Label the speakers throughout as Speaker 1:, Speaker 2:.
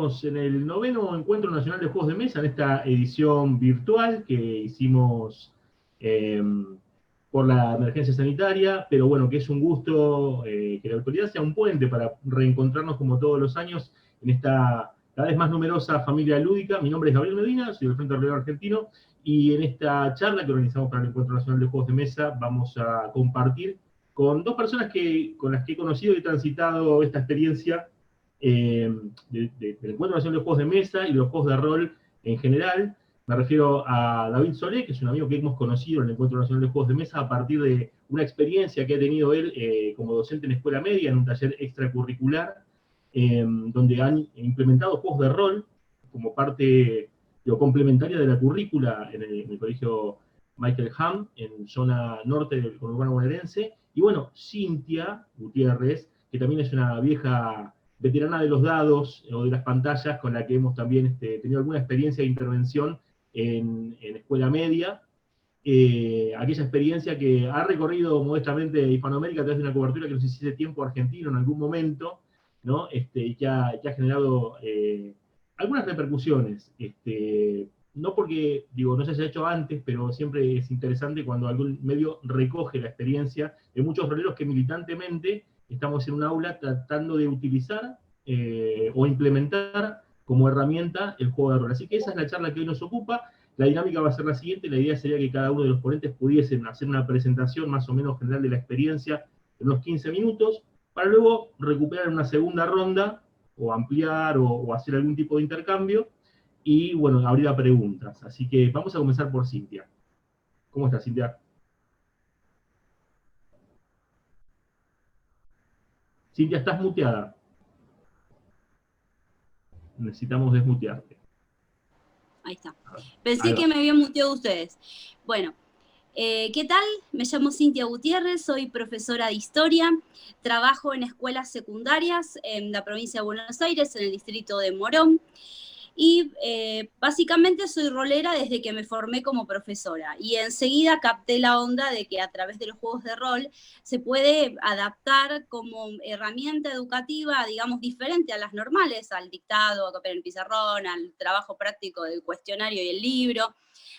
Speaker 1: Estamos en el 9º Encuentro Nacional de Juegos de Mesa, en esta edición virtual que hicimos por la emergencia sanitaria, pero bueno, que es un gusto que la autoridad sea un puente para reencontrarnos como todos los años en esta cada vez más numerosa familia lúdica. Mi nombre es Gabriel Medina, soy del Frente Arbolero Argentino, y en esta charla que organizamos para el Encuentro Nacional de Juegos de Mesa vamos a compartir con dos personas con las que he conocido y he transitado esta experiencia del Encuentro Nacional de Juegos de Mesa y de los juegos de rol en general. Me refiero a David Solé, que es un amigo que hemos conocido en el Encuentro Nacional de Juegos de Mesa a partir de una experiencia que ha tenido él como docente en escuela media, en un taller extracurricular, donde han implementado juegos de rol como parte complementaria de la currícula en el colegio Michael Hamm, en zona norte del conurbano bonaerense. Y bueno, Cintia Gutiérrez, que también es una vieja veterana de los dados o de las pantallas, con la que hemos también tenido alguna experiencia de intervención en escuela media. Aquella experiencia que ha recorrido modestamente Hispanoamérica a través de una cobertura que nos hiciste tiempo argentino en algún momento, ¿no? Y que ha generado algunas repercusiones. No porque, digo, no se haya hecho antes, pero siempre es interesante cuando algún medio recoge la experiencia de muchos roleros que militantemente estamos en un aula tratando de utilizar o implementar como herramienta el juego de rol. Así que esa es la charla que hoy nos ocupa. La dinámica va a ser la siguiente. La idea sería que cada uno de los ponentes pudiesen hacer una presentación más o menos general de la experiencia en unos 15 minutos, para luego recuperar una segunda ronda, o ampliar, o hacer algún tipo de intercambio, y bueno, abrir a preguntas. Así que vamos a comenzar por Cintia. ¿Cómo estás, Cintia? Cintia, estás muteada. Necesitamos desmutearte.
Speaker 2: Ahí está. Pensé que me habían muteado ustedes. Bueno, ¿qué tal? Me llamo Cintia Gutiérrez, soy profesora de historia, trabajo en escuelas secundarias en la provincia de Buenos Aires, en el distrito de Morón, y básicamente soy rolera desde que me formé como profesora, y enseguida capté la onda de que a través de los juegos de rol se puede adaptar como herramienta educativa, digamos, diferente a las normales, al dictado, a copiar el pizarrón, al trabajo práctico del cuestionario y el libro,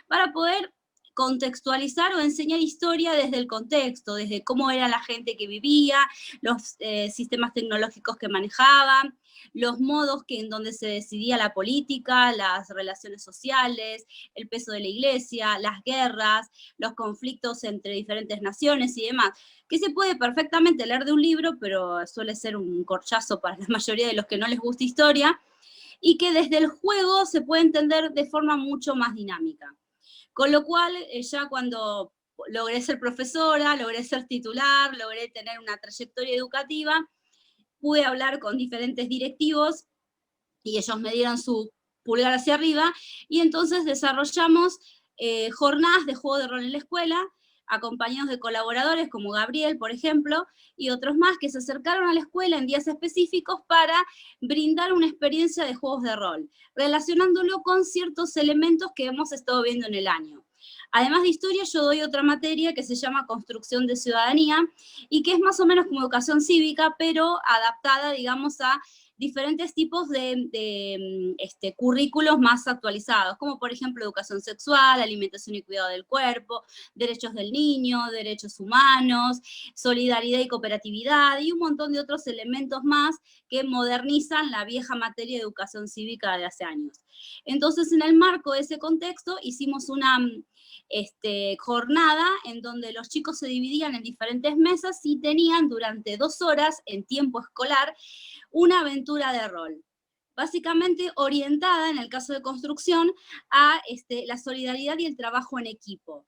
Speaker 2: para poder contextualizar o enseñar historia desde el contexto, desde cómo era la gente que vivía, los sistemas tecnológicos que manejaban, los modos en donde se decidía la política, las relaciones sociales, el peso de la iglesia, las guerras, los conflictos entre diferentes naciones y demás, que se puede perfectamente leer de un libro, pero suele ser un corchazo para la mayoría de los que no les gusta historia, y que desde el juego se puede entender de forma mucho más dinámica. Con lo cual, ya cuando logré ser profesora, logré ser titular, logré tener una trayectoria educativa, pude hablar con diferentes directivos y ellos me dieron su pulgar hacia arriba, y entonces desarrollamos jornadas de juego de rol en la escuela, acompañados de colaboradores como Gabriel, por ejemplo, y otros más que se acercaron a la escuela en días específicos para brindar una experiencia de juegos de rol, relacionándolo con ciertos elementos que hemos estado viendo en el año. Además de historia, yo doy otra materia que se llama Construcción de Ciudadanía, y que es más o menos como educación cívica, pero adaptada, digamos, a diferentes tipos de currículos más actualizados, como por ejemplo educación sexual, alimentación y cuidado del cuerpo, derechos del niño, derechos humanos, solidaridad y cooperatividad, y un montón de otros elementos más que modernizan la vieja materia de educación cívica de hace años. Entonces, en el marco de ese contexto, hicimos una jornada en donde los chicos se dividían en diferentes mesas y tenían durante 2 horas en tiempo escolar una aventura de rol, básicamente orientada, en el caso de construcción, a la solidaridad y el trabajo en equipo.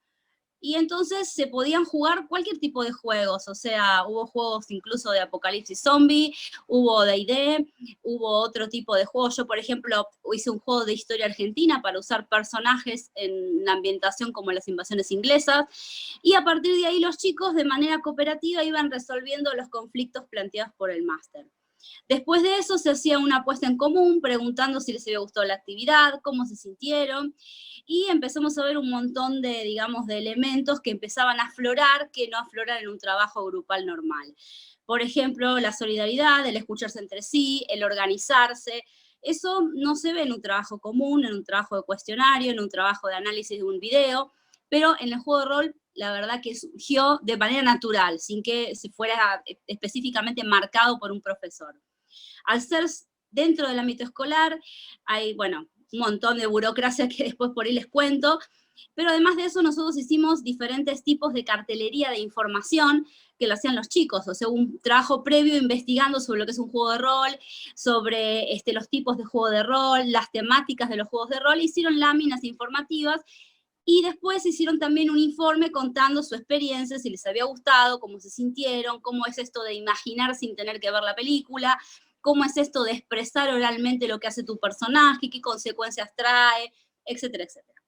Speaker 2: Y entonces se podían jugar cualquier tipo de juegos, o sea, hubo juegos incluso de apocalipsis zombie, hubo D&D, hubo otro tipo de juegos. Yo, por ejemplo, hice un juego de historia argentina para usar personajes en la ambientación como las invasiones inglesas, y a partir de ahí los chicos de manera cooperativa iban resolviendo los conflictos planteados por el máster. Después de eso se hacía una puesta en común, preguntando si les había gustado la actividad, cómo se sintieron, y empezamos a ver un montón de, digamos, de elementos que empezaban a aflorar, que no afloran en un trabajo grupal normal. Por ejemplo, la solidaridad, el escucharse entre sí, el organizarse, Eso no se ve en un trabajo común, en un trabajo de cuestionario, en un trabajo de análisis de un video, pero en el juego de rol la verdad que surgió de manera natural, sin que se fuera específicamente marcado por un profesor. Al ser dentro del ámbito escolar, hay, bueno, un montón de burocracia que después por ahí les cuento, pero además de eso nosotros hicimos diferentes tipos de cartelería de información que lo hacían los chicos, o sea, un trabajo previo investigando sobre lo que es un juego de rol, sobre los tipos de juego de rol, las temáticas de los juegos de rol, hicieron láminas informativas y después hicieron también un informe contando su experiencia, si les había gustado, cómo se sintieron, cómo es esto de imaginar sin tener que ver la película, cómo es esto de expresar oralmente lo que hace tu personaje, qué consecuencias trae, etcétera, etcétera.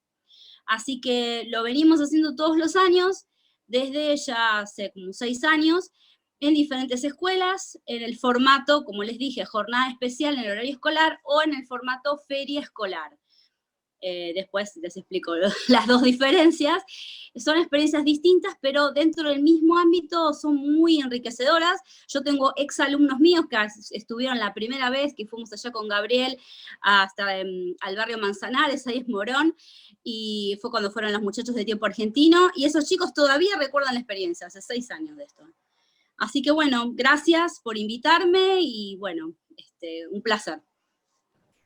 Speaker 2: Así que lo venimos haciendo todos los años, desde ya hace como 6 años, en diferentes escuelas, en el formato, como les dije, jornada especial en el horario escolar o en el formato feria escolar. Después les explico las dos diferencias. Son experiencias distintas, pero dentro del mismo ámbito son muy enriquecedoras. Yo tengo exalumnos míos que estuvieron la primera vez que fuimos allá con Gabriel hasta al barrio Manzanares, ahí es Morón, y fue cuando fueron los muchachos de Tiempo Argentino, y esos chicos todavía recuerdan la experiencia, hace 6 años de esto. Así que bueno, gracias por invitarme y bueno, un placer.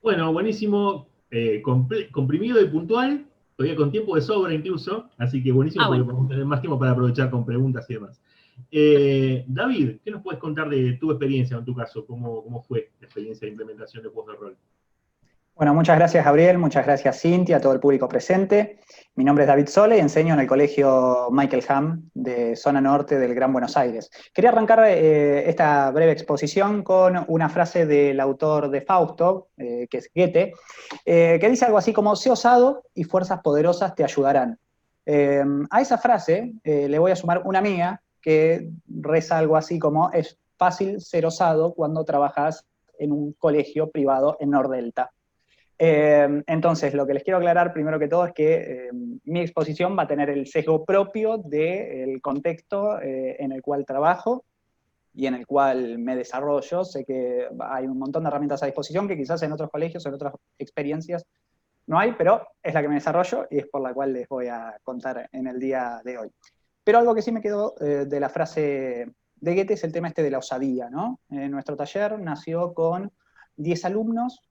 Speaker 1: Bueno, buenísimo, comprimido y puntual, todavía con tiempo de sobra incluso, así que buenísimo porque podemos tener más tiempo para aprovechar con preguntas y demás. David, ¿qué nos puedes contar de tu experiencia, en tu caso? ¿Cómo fue la experiencia de implementación de juegos de rol?
Speaker 3: Bueno, muchas gracias Gabriel, muchas gracias Cintia, a todo el público presente. Mi nombre es David Sole y enseño en el colegio Michael Hamm de zona norte del Gran Buenos Aires. Quería arrancar esta breve exposición con una frase del autor de Fausto, que es Goethe, que dice algo así como: sé osado y fuerzas poderosas te ayudarán. A esa frase le voy a sumar una mía que reza algo así como: es fácil ser osado cuando trabajas en un colegio privado en Nordelta. Entonces, lo que les quiero aclarar primero que todo es que mi exposición va a tener el sesgo propio del contexto en el cual trabajo y en el cual me desarrollo. Sé que hay un montón de herramientas a disposición que quizás en otros colegios, en otras experiencias no hay, pero es la que me desarrollo y es por la cual les voy a contar en el día de hoy. Pero algo que sí me quedó de la frase de Goethe es el tema de la osadía, ¿no? Nuestro taller nació con 10 alumnos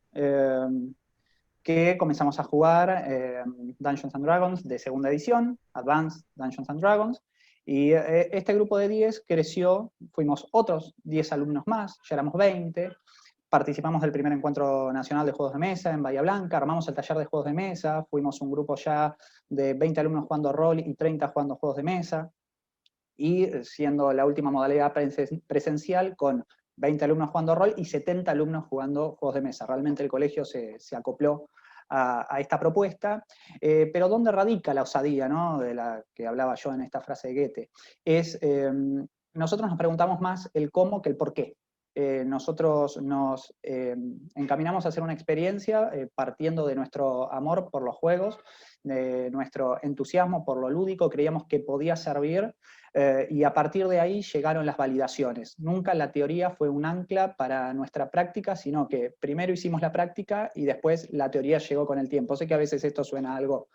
Speaker 3: que comenzamos a jugar Dungeons & Dragons de segunda edición, Advanced Dungeons & Dragons, y este grupo de 10 creció, fuimos otros 10 alumnos más, ya éramos 20, participamos del primer encuentro nacional de juegos de mesa en Bahía Blanca, armamos el taller de juegos de mesa, fuimos un grupo ya de 20 alumnos jugando rol y 30 jugando juegos de mesa, y siendo la última modalidad presencial con 20 alumnos jugando rol y 70 alumnos jugando juegos de mesa. Realmente el colegio se acopló a esta propuesta, pero ¿dónde radica la osadía, ¿no?, de la que hablaba yo en esta frase de Goethe? Nosotros nos preguntamos más el cómo que el por qué. Nosotros nos encaminamos a hacer una experiencia partiendo de nuestro amor por los juegos, de nuestro entusiasmo por lo lúdico, creíamos que podía servir, y a partir de ahí llegaron las validaciones. Nunca la teoría fue un ancla para nuestra práctica, sino que primero hicimos la práctica y después la teoría llegó con el tiempo. Sé que a veces esto suena algo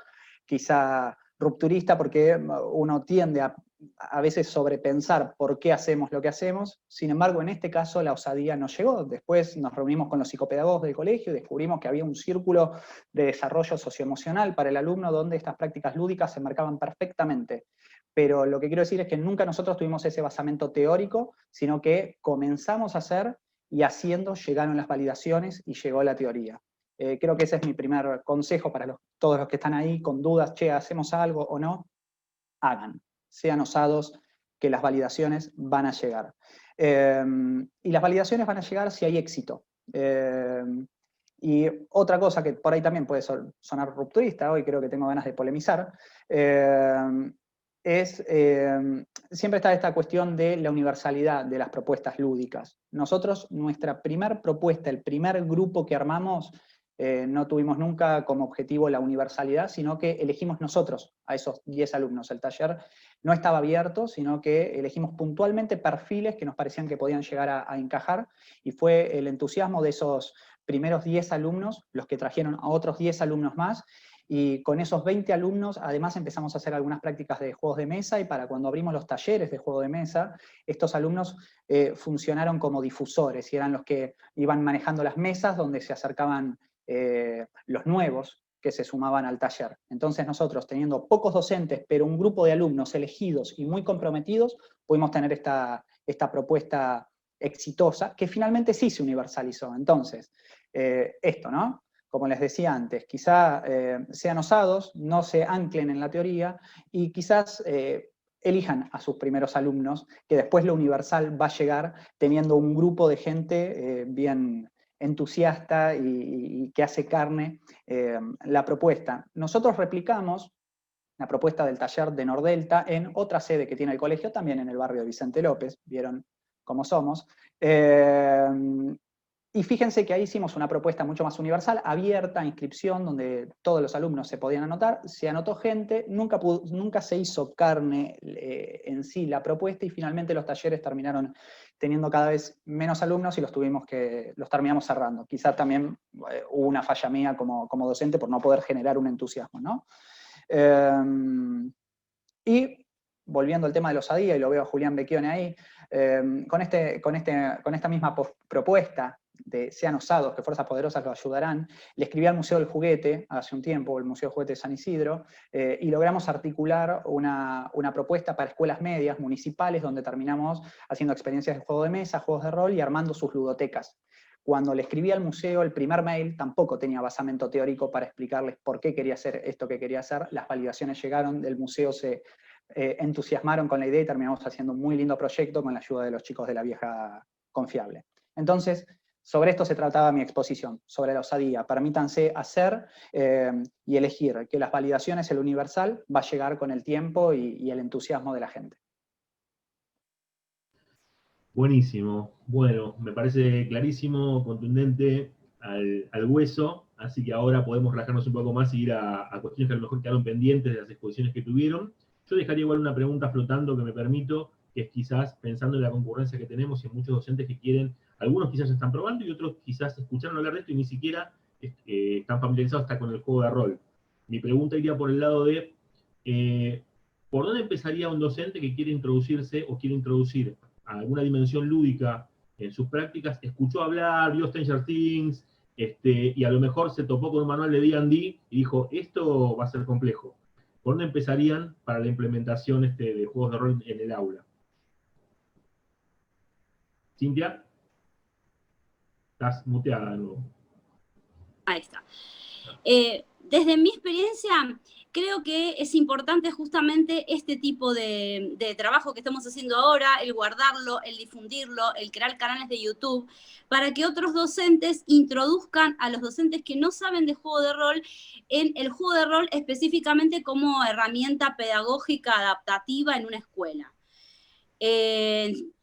Speaker 3: quizá rupturista porque uno tiende a veces sobrepensar por qué hacemos lo que hacemos. Sin embargo, en este caso la osadía nos llegó. Después nos reunimos con los psicopedagogos del colegio y descubrimos que había un círculo de desarrollo socioemocional para el alumno donde estas prácticas lúdicas se marcaban perfectamente. Pero lo que quiero decir es que nunca nosotros tuvimos ese basamento teórico, sino que comenzamos a hacer y haciendo llegaron las validaciones y llegó la teoría. Creo que ese es mi primer consejo para todos los que están ahí con dudas: che, ¿hacemos algo o no? Hagan, sean osados, que las validaciones van a llegar. Y las validaciones van a llegar si hay éxito. Y otra cosa que por ahí también puede sonar rupturista, hoy creo que tengo ganas de polemizar, siempre está esta cuestión de la universalidad de las propuestas lúdicas. Nosotros, nuestra primer propuesta, el primer grupo que armamos, no tuvimos nunca como objetivo la universalidad, sino que elegimos nosotros a esos 10 alumnos. El taller no estaba abierto, sino que elegimos puntualmente perfiles que nos parecían que podían llegar a encajar, y fue el entusiasmo de esos primeros 10 alumnos los que trajeron a otros 10 alumnos más, y con esos 20 alumnos, además empezamos a hacer algunas prácticas de juegos de mesa, y para cuando abrimos los talleres de juego de mesa, estos alumnos funcionaron como difusores, y eran los que iban manejando las mesas donde se acercaban los nuevos que se sumaban al taller. Entonces nosotros, teniendo pocos docentes, pero un grupo de alumnos elegidos y muy comprometidos, pudimos tener esta propuesta exitosa, que finalmente sí se universalizó. Entonces, esto, ¿no? Como les decía antes, quizá sean osados, no se anclen en la teoría, y quizás elijan a sus primeros alumnos, que después lo universal va a llegar teniendo un grupo de gente bien entusiasta y que hace carne la propuesta. Nosotros replicamos la propuesta del taller de Nordelta en otra sede que tiene el colegio, también en el barrio de Vicente López, vieron cómo somos. Y fíjense que ahí hicimos una propuesta mucho más universal, abierta a inscripción, donde todos los alumnos se podían anotar, se anotó gente, nunca se hizo carne en sí la propuesta, y finalmente los talleres terminaron teniendo cada vez menos alumnos y los terminamos cerrando. Quizá también hubo una falla mía como docente por no poder generar un entusiasmo, ¿no? Y volviendo al tema de la osadía, y lo veo a Julián Becchione ahí, con esta misma propuesta de sean osados, que fuerzas poderosas los ayudarán, le escribí al Museo del Juguete hace un tiempo, el Museo del Juguete de San Isidro, y logramos articular una propuesta para escuelas medias municipales, donde terminamos haciendo experiencias de juego de mesa, juegos de rol, y armando sus ludotecas. Cuando le escribí al museo el primer mail, tampoco tenía basamento teórico para explicarles por qué quería hacer esto que quería hacer. Las validaciones llegaron, del museo se entusiasmaron con la idea, y terminamos haciendo un muy lindo proyecto con la ayuda de los chicos de la Vieja Confiable. Entonces, sobre esto se trataba mi exposición, sobre la osadía. Permítanse hacer y elegir, que las validaciones, el universal, va a llegar con el tiempo y el entusiasmo de la gente.
Speaker 1: Buenísimo. Bueno, me parece clarísimo, contundente, al hueso, así que ahora podemos relajarnos un poco más y ir a cuestiones que a lo mejor quedaron pendientes de las exposiciones que tuvieron. Yo dejaría igual una pregunta flotando que me permito, que es quizás pensando en la concurrencia que tenemos y en muchos docentes que quieren, algunos quizás están probando y otros quizás escucharon hablar de esto y ni siquiera están familiarizados hasta con el juego de rol. Mi pregunta iría por el lado de, ¿por dónde empezaría un docente que quiere introducirse o quiere introducir alguna dimensión lúdica en sus prácticas? Escuchó hablar, vio Stranger Things, y a lo mejor se topó con un manual de D&D y dijo, esto va a ser complejo. ¿Por dónde empezarían para la implementación de juegos de rol en el aula? Cintia, estás muteada de nuevo.
Speaker 2: Ahí está. Desde mi experiencia, creo que es importante justamente este tipo de trabajo que estamos haciendo ahora, el guardarlo, el difundirlo, el crear canales de YouTube, para que otros docentes introduzcan a los docentes que no saben de juego de rol en el juego de rol específicamente como herramienta pedagógica adaptativa en una escuela.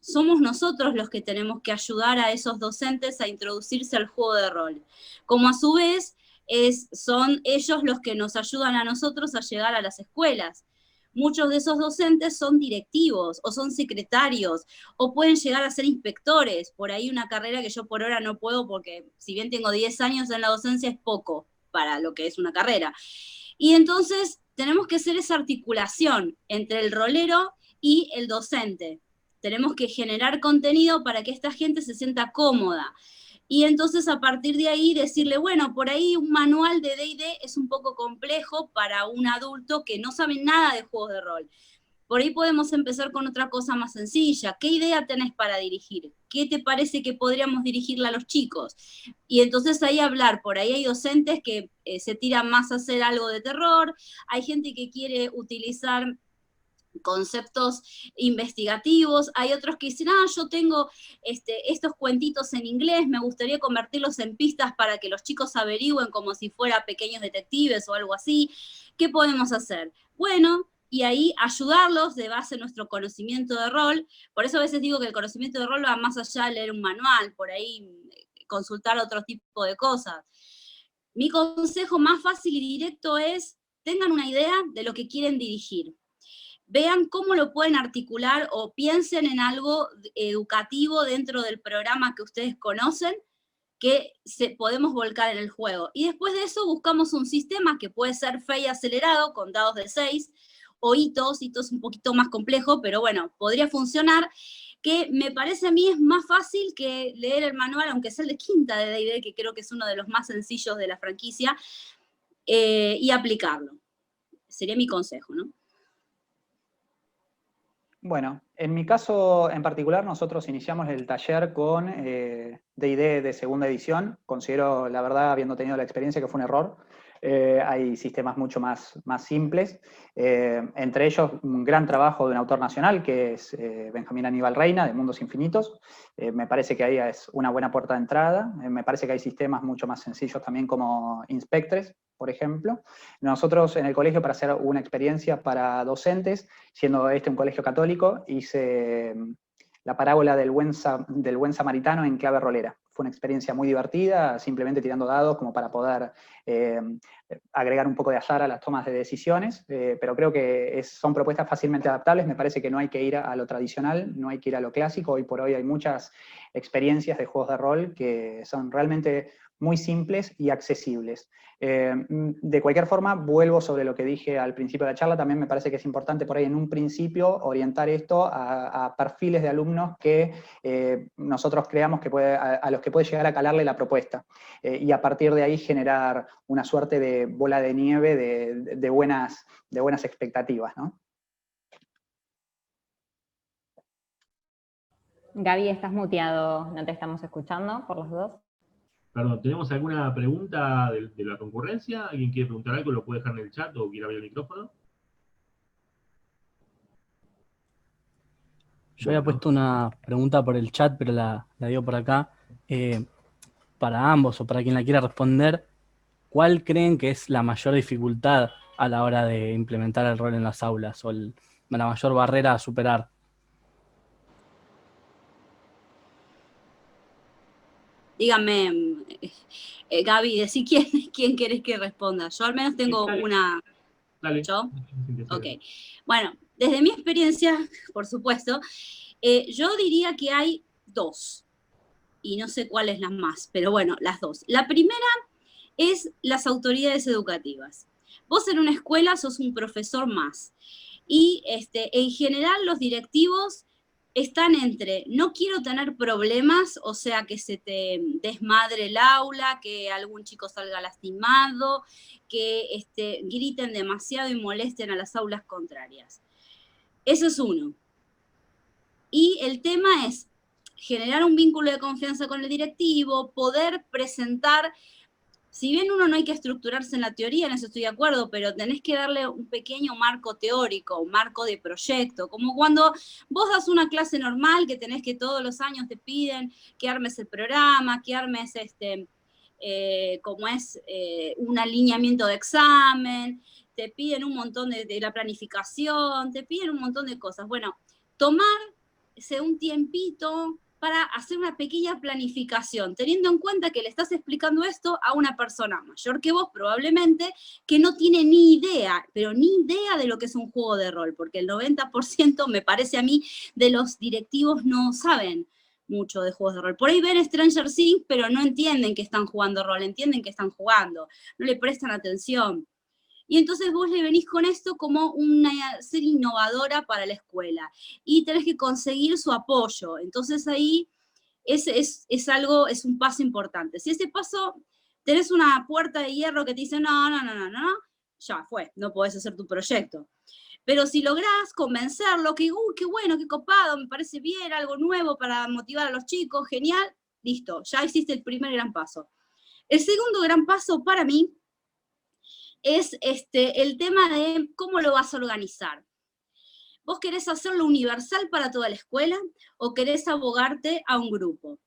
Speaker 2: Somos nosotros los que tenemos que ayudar a esos docentes a introducirse al juego de rol, como a su vez son ellos los que nos ayudan a nosotros a llegar a las escuelas. Muchos de esos docentes son directivos o son secretarios o pueden llegar a ser inspectores. Por ahí una carrera que yo por ahora no puedo porque si bien tengo 10 años en la docencia es poco para lo que es una carrera. Y entonces tenemos que hacer esa articulación entre el rolero y el docente. Tenemos que generar contenido para que esta gente se sienta cómoda. Y entonces a partir de ahí decirle, bueno, por ahí un manual de D&D es un poco complejo para un adulto que no sabe nada de juegos de rol. Por ahí podemos empezar con otra cosa más sencilla. ¿Qué idea tenés para dirigir? ¿Qué te parece que podríamos dirigirle a los chicos? Y entonces ahí hablar. Por ahí hay docentes que se tiran más a hacer algo de terror. Hay gente que quiere utilizar conceptos investigativos, hay otros que dicen, yo tengo estos cuentitos en inglés, me gustaría convertirlos en pistas para que los chicos averigüen como si fueran pequeños detectives o algo así. ¿Qué podemos hacer? Bueno, y ahí ayudarlos de base a nuestro conocimiento de rol. Por eso a veces digo que el conocimiento de rol va más allá de leer un manual, por ahí consultar otro tipo de cosas. Mi consejo más fácil y directo es, tengan una idea de lo que quieren dirigir. Vean cómo lo pueden articular o piensen en algo educativo dentro del programa que ustedes conocen que podemos volcar en el juego. Y después de eso buscamos un sistema que puede ser fe y acelerado, con dados de 6, o hitos un poquito más complejo, pero bueno, podría funcionar, que me parece a mí es más fácil que leer el manual, aunque sea el de quinta de D&D, que creo que es uno de los más sencillos de la franquicia, y aplicarlo. Sería mi consejo, ¿no?
Speaker 3: Bueno, en mi caso en particular, nosotros iniciamos el taller con D&D de segunda edición. Considero, la verdad, habiendo tenido la experiencia, que fue un error. Hay sistemas mucho más simples. Entre ellos, un gran trabajo de un autor nacional, que es Benjamín Aníbal Reina, de Mundos Infinitos. Me parece que ahí es una buena puerta de entrada. Me parece que hay sistemas mucho más sencillos también, como Inspectres, por ejemplo. Nosotros en el colegio, para hacer una experiencia para docentes, siendo este un colegio católico, hice la parábola del buen samaritano en clave rolera. Fue una experiencia muy divertida, simplemente tirando dados como para poder agregar un poco de azar a las tomas de decisiones, pero creo que son propuestas fácilmente adaptables. Me parece que no hay que ir a lo tradicional, no hay que ir a lo clásico. Hoy por hoy hay muchas experiencias de juegos de rol que son realmente muy simples y accesibles. De cualquier forma, vuelvo sobre lo que dije al principio de la charla. También me parece que es importante por ahí en un principio orientar esto a perfiles de alumnos que nosotros creamos que a los que puede llegar a calarle la propuesta, y a partir de ahí generar una suerte de bola de nieve de buenas expectativas, ¿no?
Speaker 4: Gaby, estás muteado, no te estamos escuchando por los dos.
Speaker 1: Perdón, ¿tenemos alguna pregunta de la concurrencia? ¿Alguien quiere preguntar algo? ¿Lo puede dejar en el chat o quiere abrir el micrófono?
Speaker 5: Yo había puesto una pregunta por el chat, pero la digo por acá. Para ambos o para quien la quiera responder, ¿cuál creen que es la mayor dificultad a la hora de implementar el rol en las aulas o la mayor barrera a superar?
Speaker 2: Dígame, Gaby, decí quién querés que responda. Yo al menos tengo una...
Speaker 1: Dale.
Speaker 2: ¿Yo? Ok. Bueno, desde mi experiencia, por supuesto, yo diría que hay dos. Y no sé cuál es la más, pero bueno, las dos. La primera es las autoridades educativas. Vos en una escuela sos un profesor más. Y en general los directivos están entre, no quiero tener problemas, o sea, que se te desmadre el aula, que algún chico salga lastimado, que griten demasiado y molesten a las aulas contrarias. Eso es uno. Y el tema es generar un vínculo de confianza con el directivo, poder presentar. Si bien uno no hay que estructurarse en la teoría, en eso estoy de acuerdo, pero tenés que darle un pequeño marco teórico, un marco de proyecto, como cuando vos das una clase normal que tenés que todos los años te piden que armes el programa, que armes un alineamiento de examen, te piden un montón de la planificación, te piden un montón de cosas. Bueno, tomarse un tiempito para hacer una pequeña planificación, teniendo en cuenta que le estás explicando esto a una persona mayor que vos, probablemente, que no tiene ni idea, pero ni idea de lo que es un juego de rol, porque el 90%, me parece a mí, de los directivos no saben mucho de juegos de rol. Por ahí ven Stranger Things, pero no entienden que están jugando rol, entienden que están jugando, no le prestan atención. Y entonces vos le venís con esto como una ser innovadora para la escuela. Y tenés que conseguir su apoyo. Entonces ahí es un paso importante. Si ese paso, tenés una puerta de hierro que te dice, no, ya fue, no podés hacer tu proyecto. Pero si lográs convencerlo, que, qué bueno, qué copado, me parece bien, algo nuevo para motivar a los chicos, genial, listo, ya hiciste el primer gran paso. El segundo gran paso para mí es el tema de cómo lo vas a organizar. ¿Vos querés hacerlo universal para toda la escuela o querés abogarte a un grupo?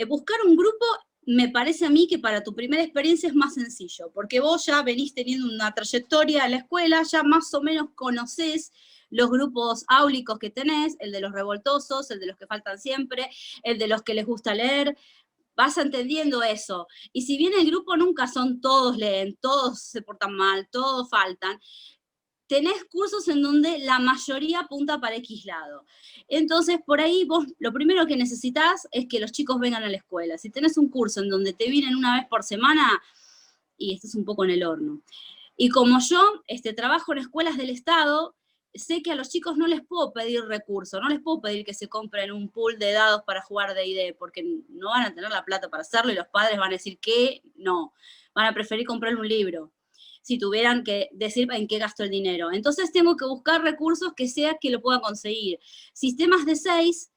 Speaker 2: Buscar un grupo me parece a mí que para tu primera experiencia es más sencillo, porque vos ya venís teniendo una trayectoria en la escuela, ya más o menos conocés los grupos áulicos que tenés, el de los revoltosos, el de los que faltan siempre, el de los que les gusta leer. Vas entendiendo eso. Y si bien el grupo nunca son todos leen, todos se portan mal, todos faltan, tenés cursos en donde la mayoría apunta para X lado. Entonces, por ahí vos lo primero que necesitas es que los chicos vengan a la escuela. Si tenés un curso en donde te vienen una vez por semana, y estás un poco en el horno. Y como yo trabajo en escuelas del Estado, sé que a los chicos no les puedo pedir recursos, no les puedo pedir que se compren un pool de dados para jugar D&D, porque no van a tener la plata para hacerlo y los padres van a decir que no, van a preferir comprarle un libro, si tuvieran que decir en qué gasto el dinero. Entonces tengo que buscar recursos que sea que lo pueda conseguir. Sistemas de 6,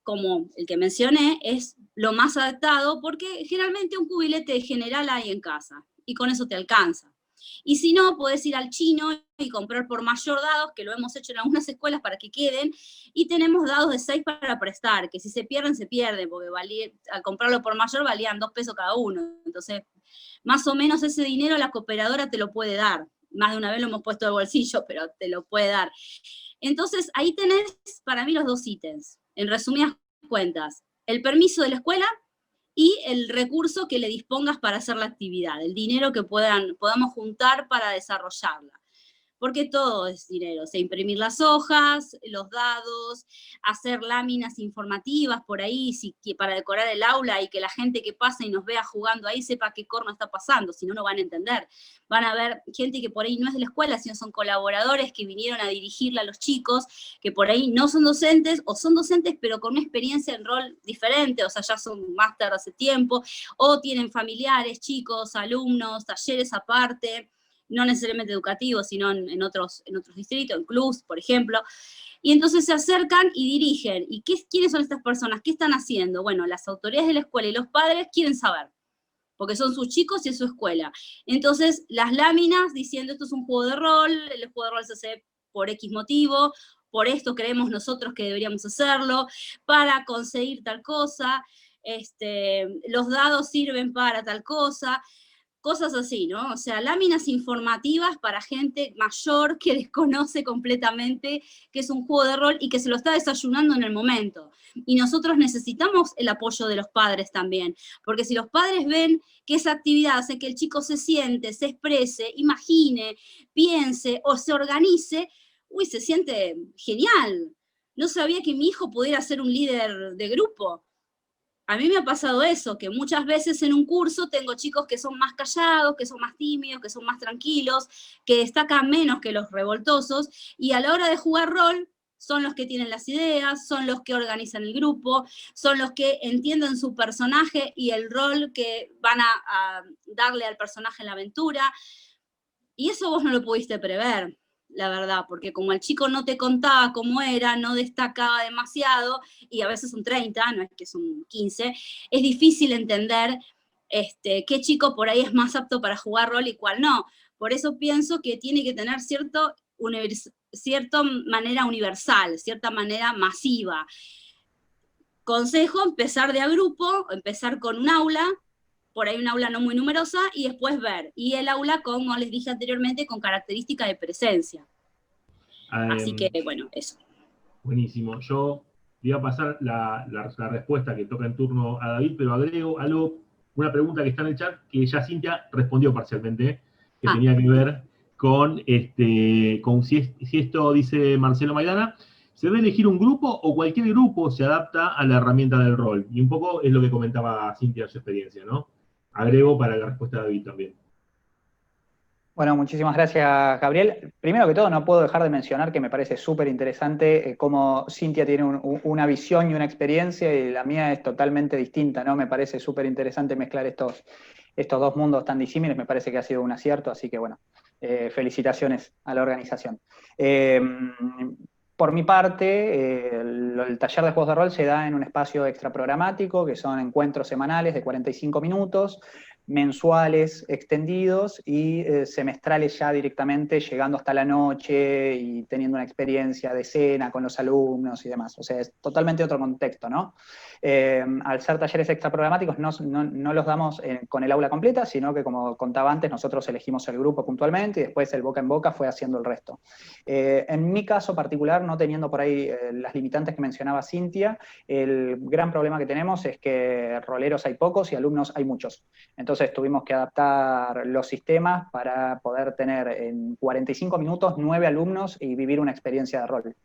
Speaker 2: como el que mencioné, es lo más adaptado, porque generalmente un cubilete general hay en casa, y con eso te alcanza. Y si no, podés ir al chino y comprar por mayor dados, que lo hemos hecho en algunas escuelas para que queden, y tenemos dados de 6 para prestar, que si se pierden, porque al comprarlo por mayor valían 2 pesos cada uno. Entonces, más o menos ese dinero la cooperadora te lo puede dar. Más de una vez lo hemos puesto de bolsillo, pero te lo puede dar. Entonces, ahí tenés para mí los 2 ítems. En resumidas cuentas, el permiso de la escuela y el recurso que le dispongas para hacer la actividad, el dinero que podamos juntar para desarrollarla. Porque todo es dinero, o sea, imprimir las hojas, los dados, hacer láminas informativas por ahí para decorar el aula y que la gente que pasa y nos vea jugando ahí sepa qué corno está pasando, si no, no van a entender. Van a ver gente que por ahí no es de la escuela, sino son colaboradores que vinieron a dirigirle a los chicos, que por ahí no son docentes, o son docentes pero con una experiencia en rol diferente, o sea, ya son máster hace tiempo, o tienen familiares, chicos, alumnos, talleres aparte, no necesariamente educativos, sino en otros distritos, en clubs, por ejemplo. Y entonces se acercan y dirigen. ¿Y quiénes son estas personas? ¿Qué están haciendo? Bueno, las autoridades de la escuela y los padres quieren saber, porque son sus chicos y es su escuela. Entonces, las láminas diciendo esto es un juego de rol, el juego de rol se hace por X motivo, por esto creemos nosotros que deberíamos hacerlo, para conseguir tal cosa, los dados sirven para tal cosa, cosas así, ¿no? O sea, láminas informativas para gente mayor que desconoce completamente que es un juego de rol y que se lo está desayunando en el momento. Y nosotros necesitamos el apoyo de los padres también, porque si los padres ven que esa actividad hace que el chico se siente, se exprese, imagine, piense o se organice, uy, se siente genial. No sabía que mi hijo pudiera ser un líder de grupo. A mí me ha pasado eso, que muchas veces en un curso tengo chicos que son más callados, que son más tímidos, que son más tranquilos, que destacan menos que los revoltosos, y a la hora de jugar rol son los que tienen las ideas, son los que organizan el grupo, son los que entienden su personaje y el rol que van a darle al personaje en la aventura. Y eso vos no lo pudiste prever, la verdad, porque como el chico no te contaba cómo era, no destacaba demasiado, y a veces son 30, no es que son 15, es difícil entender qué chico por ahí es más apto para jugar rol y cuál no. Por eso pienso que tiene que tener cierta manera universal, cierta manera masiva. Consejo, empezar de a grupo, empezar con un aula, por ahí un aula no muy numerosa, y después ver. Y el aula, como les dije anteriormente, con característica de presencia. Así que, bueno, eso.
Speaker 1: Buenísimo. Yo le iba a pasar la respuesta que toca en turno a David, pero agrego una pregunta que está en el chat, que ya Cintia respondió parcialmente, que tenía que ver con si esto, dice Marcelo Maidana, ¿se debe elegir un grupo o cualquier grupo se adapta a la herramienta del rol? Y un poco es lo que comentaba Cintia en su experiencia, ¿no? Agrego para la respuesta de David también.
Speaker 3: Bueno, muchísimas gracias, Gabriel. Primero que todo, no puedo dejar de mencionar que me parece súper interesante cómo Cintia tiene una visión y una experiencia y la mía es totalmente distinta, ¿no? Me parece súper interesante mezclar estos dos mundos tan disímiles, me parece que ha sido un acierto, así que bueno, felicitaciones a la organización. Por mi parte, el taller de juegos de rol se da en un espacio extraprogramático, que son encuentros semanales de 45 minutos, mensuales extendidos y semestrales ya directamente llegando hasta la noche y teniendo una experiencia de cena con los alumnos y demás. O sea, es totalmente otro contexto, ¿no? Al ser talleres extraprogramáticos no los damos con el aula completa, sino que, como contaba antes, nosotros elegimos el grupo puntualmente y después el boca en boca fue haciendo el resto. En mi caso particular, no teniendo por ahí las limitantes que mencionaba Cintia, el gran problema que tenemos es que roleros hay pocos y alumnos hay muchos. Entonces, Entonces tuvimos que adaptar los sistemas para poder tener en 45 minutos 9 alumnos y vivir una experiencia de rol.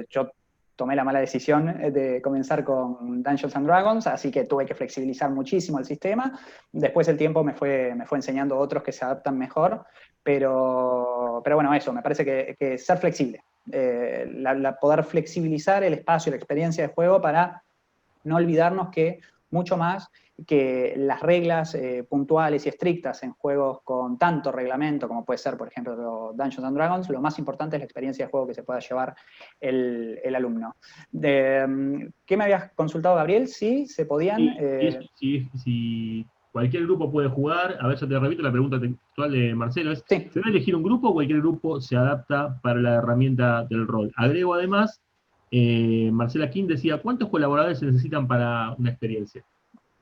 Speaker 3: Yo tomé la mala decisión de comenzar con Dungeons and Dragons, así que tuve que flexibilizar muchísimo el sistema. Después el tiempo me fue enseñando otros que se adaptan mejor, pero bueno, eso, me parece que ser flexible, poder flexibilizar el espacio, la experiencia de juego para no olvidarnos que mucho más que las reglas puntuales y estrictas en juegos con tanto reglamento como puede ser, por ejemplo, Dungeons and Dragons, lo más importante es la experiencia de juego que se pueda llevar el alumno. ¿Qué me habías consultado, Gabriel? Sí, se podían...
Speaker 1: Si cualquier grupo puede jugar, a ver, ya te repito la pregunta textual de Marcelo, es,
Speaker 3: sí.
Speaker 1: ¿se debe elegir un grupo o cualquier grupo se adapta para la herramienta del rol? Agrego además, Marcela King decía, ¿cuántos colaboradores se necesitan para una experiencia?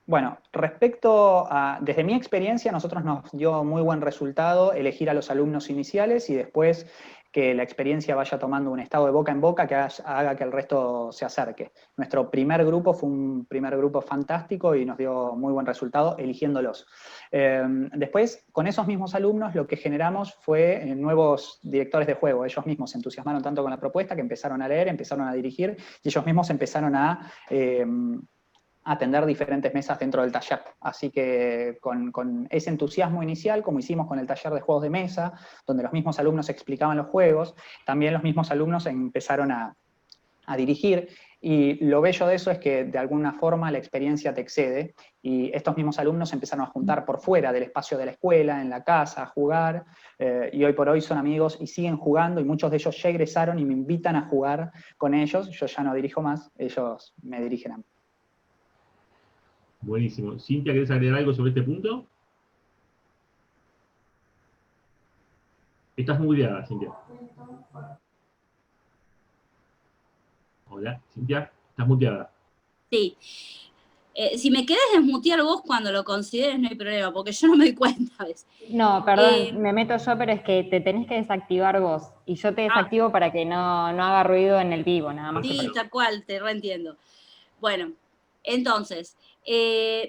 Speaker 3: Bueno, respecto a, desde mi experiencia, a nosotros nos dio muy buen resultado elegir a los alumnos iniciales y después que la experiencia vaya tomando un estado de boca en boca que haga que el resto se acerque. Nuestro primer grupo fue un primer grupo fantástico y nos dio muy buen resultado eligiéndolos. Después, con esos mismos alumnos, lo que generamos fue nuevos directores de juego. Ellos mismos se entusiasmaron tanto con la propuesta que empezaron a leer, empezaron a dirigir y ellos mismos empezaron a atender diferentes mesas dentro del taller. Así que con ese entusiasmo inicial, como hicimos con el taller de juegos de mesa, donde los mismos alumnos explicaban los juegos, también los mismos alumnos empezaron a dirigir, y lo bello de eso es que de alguna forma la experiencia te excede, y estos mismos alumnos empezaron a juntar por fuera del espacio de la escuela, en la casa, a jugar, y hoy por hoy son amigos y siguen jugando, y muchos de ellos ya egresaron y me invitan a jugar con ellos. Yo ya no dirijo más, ellos me dirigen a mí.
Speaker 1: Buenísimo. Cintia, ¿querés agregar algo sobre este punto? Estás muteada, Cintia. Hola, Cintia, estás muteada.
Speaker 2: Sí. Si me querés desmutear vos cuando lo consideres, no hay problema, porque yo no me doy cuenta a veces.
Speaker 4: No, perdón, me meto yo, pero es que te tenés que desactivar vos. Y yo te desactivo para que no haga ruido en el vivo, nada más.
Speaker 2: Sí, tal cual, te reentiendo. Bueno, entonces,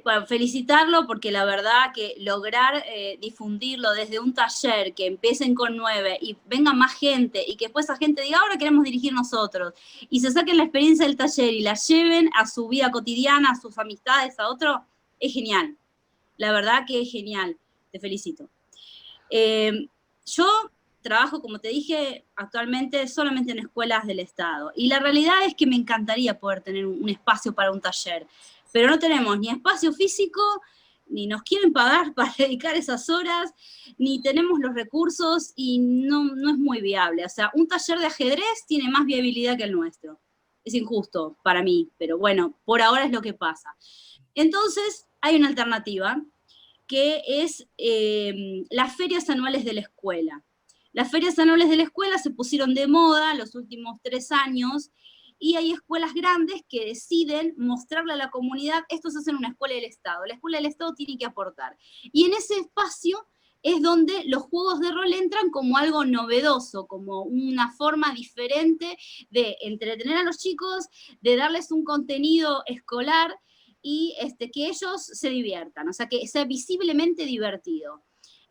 Speaker 2: bueno, felicitarlo porque la verdad que lograr difundirlo desde un taller, que empiecen con 9 y venga más gente y que después esa gente diga, ahora queremos dirigir nosotros, y se saquen la experiencia del taller y la lleven a su vida cotidiana, a sus amistades, a otro, es genial. La verdad que es genial. Te felicito. Yo trabajo, como te dije, actualmente solamente en escuelas del Estado. Y la realidad es que me encantaría poder tener un espacio para un taller, pero no tenemos ni espacio físico, ni nos quieren pagar para dedicar esas horas, ni tenemos los recursos y no es muy viable. O sea, un taller de ajedrez tiene más viabilidad que el nuestro. Es injusto para mí, pero bueno, por ahora es lo que pasa. Entonces, hay una alternativa que es las ferias anuales de la escuela. Las ferias anuales de la escuela se pusieron de moda los últimos 3 años y hay escuelas grandes que deciden mostrarle a la comunidad, esto se hace en una escuela del Estado, la escuela del Estado tiene que aportar. Y en ese espacio es donde los juegos de rol entran como algo novedoso, como una forma diferente de entretener a los chicos, de darles un contenido escolar y que ellos se diviertan, o sea, que sea visiblemente divertido.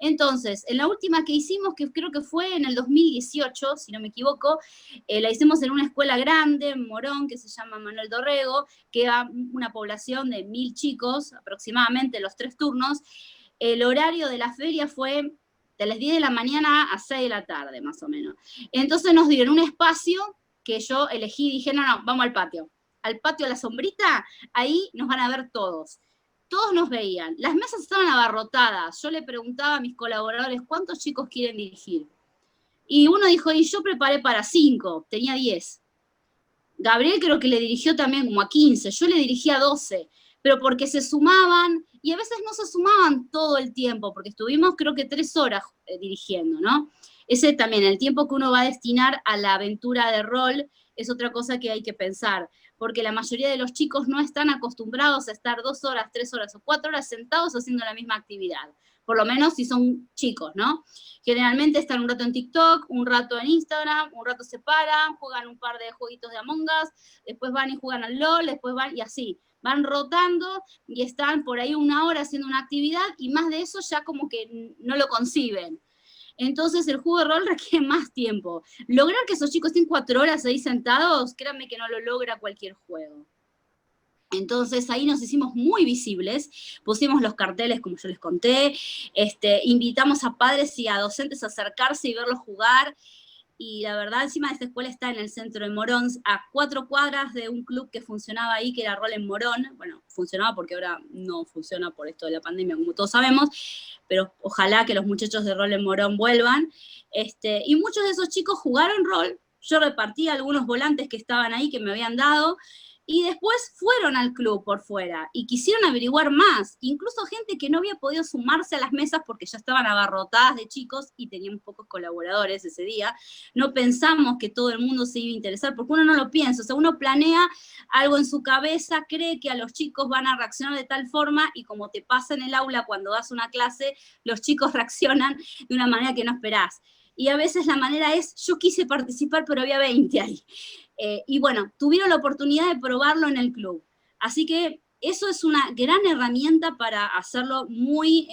Speaker 2: Entonces, en la última que hicimos, que creo que fue en el 2018, si no me equivoco, la hicimos en una escuela grande, en Morón, que se llama Manuel Dorrego, que era una población de 1000 chicos, aproximadamente los 3 turnos. El horario de la feria fue de las 10 de la mañana a 6 de la tarde, más o menos. Entonces nos dieron un espacio que yo elegí, dije, no, vamos al patio a la sombrita, ahí nos van a ver todos. Todos nos veían. Las mesas estaban abarrotadas. Yo le preguntaba a mis colaboradores, ¿cuántos chicos quieren dirigir? Y uno dijo, y yo preparé para 5, tenía 10. Gabriel creo que le dirigió también como a 15, yo le dirigí a 12, pero porque se sumaban, y a veces no se sumaban todo el tiempo, porque estuvimos creo que 3 horas dirigiendo, ¿no? Ese también, el tiempo que uno va a destinar a la aventura de rol, es otra cosa que hay que pensar, porque la mayoría de los chicos no están acostumbrados a estar 2 horas, 3 horas o 4 horas sentados haciendo la misma actividad, por lo menos si son chicos, ¿no? Generalmente están un rato en TikTok, un rato en Instagram, un rato se paran, juegan un par de jueguitos de Among Us, después van y juegan al LOL, después van y así. Van rotando y están por ahí 1 hora haciendo una actividad y más de eso ya como que no lo conciben. Entonces el juego de rol requiere más tiempo. Lograr que esos chicos estén 4 horas ahí sentados, créanme que no lo logra cualquier juego. Entonces ahí nos hicimos muy visibles, pusimos los carteles como yo les conté, invitamos a padres y a docentes a acercarse y verlos jugar, y la verdad encima esta escuela está en el centro de Morón, a 4 cuadras de un club que funcionaba ahí, que era Rol en Morón. Bueno, funcionaba porque ahora no funciona por esto de la pandemia, como todos sabemos, pero ojalá que los muchachos de Rol en Morón vuelvan. Y muchos de esos chicos jugaron rol, yo repartí algunos volantes que estaban ahí, que me habían dado, y después fueron al club por fuera y quisieron averiguar más. Incluso gente que no había podido sumarse a las mesas porque ya estaban abarrotadas de chicos y teníamos pocos colaboradores ese día. No pensamos que todo el mundo se iba a interesar, porque uno no lo piensa. O sea, uno planea algo en su cabeza, cree que a los chicos van a reaccionar de tal forma, y como te pasa en el aula cuando das una clase, los chicos reaccionan de una manera que no esperás. Y a veces la manera es, yo quise participar, pero había 20 ahí. Y bueno, tuvieron la oportunidad de probarlo en el club. Así que eso es una gran herramienta para hacerlo muy,